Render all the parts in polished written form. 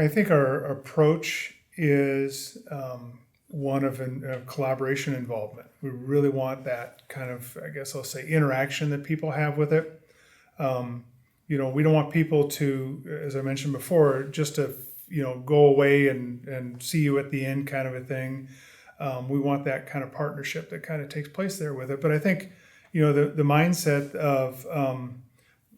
I think our approach is one of collaboration involvement. We really want that kind of, I guess I'll say, interaction that people have with it. We don't want people to, as I mentioned before, just to, go away and see you at the end kind of a thing. We want that kind of partnership that kind of takes place there with it. But I think, the mindset of,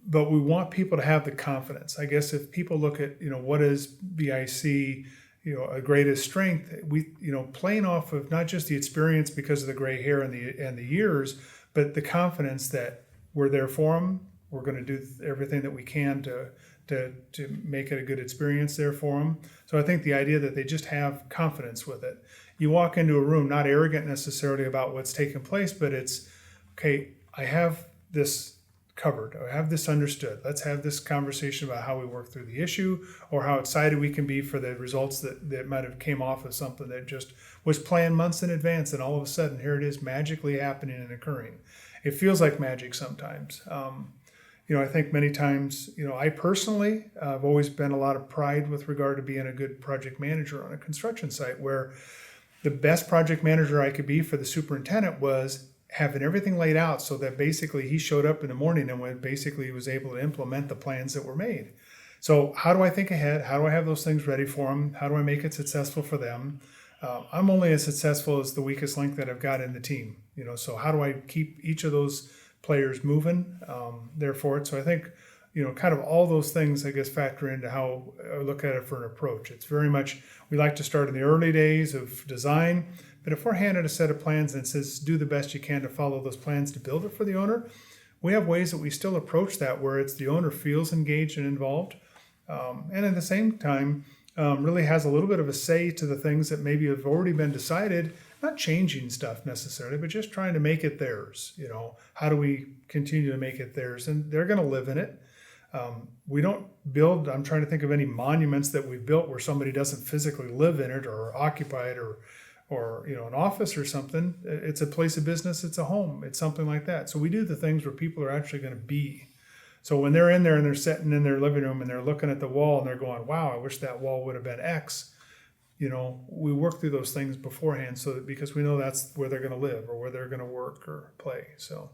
but we want people to have the confidence. I guess if people look at, what is BIC, a greatest strength, we, playing off of not just the experience because of the gray hair and the years, but the confidence that we're there for them. We're going to do everything that we can to make it a good experience there for them. So I think the idea that they just have confidence with it. You walk into a room not arrogant necessarily about what's taking place, but it's, okay, I have this covered. I have this understood. Let's have this conversation about how we work through the issue or how excited we can be for the results that might have came off of something that just was planned months in advance, and all of a sudden here it is magically happening and occurring. It feels like magic sometimes. I think many times, I personally, I've always been a lot of pride with regard to being a good project manager on a construction site, where the best project manager I could be for the superintendent was having everything laid out so that basically he showed up in the morning and he was able to implement the plans that were made. So how do I think ahead? How do I have those things ready for them? How do I make it successful for them? I'm only as successful as the weakest link that I've got in the team. So how do I keep each of those players moving there for it? So I think, kind of all those things, I guess, factor into how I look at it for an approach. It's very much, we like to start in the early days of design, but if we're handed a set of plans and it says do the best you can to follow those plans to build it for the owner, we have ways that we still approach that where it's the owner feels engaged and involved, and at the same time really has a little bit of a say to the things that maybe have already been decided, not changing stuff necessarily, but just trying to make it theirs. How do we continue to make it theirs? And they're going to live in it. We don't build, I'm trying to think of any monuments that we've built where somebody doesn't physically live in it or occupy it or an office or something. It's a place of business, it's a home, it's something like that. So we do the things where people are actually going to be. So when they're in there and they're sitting in their living room and they're looking at the wall and they're going, wow, I wish that wall would have been X. We work through those things beforehand because we know that's where they're going to live or where they're going to work or play. So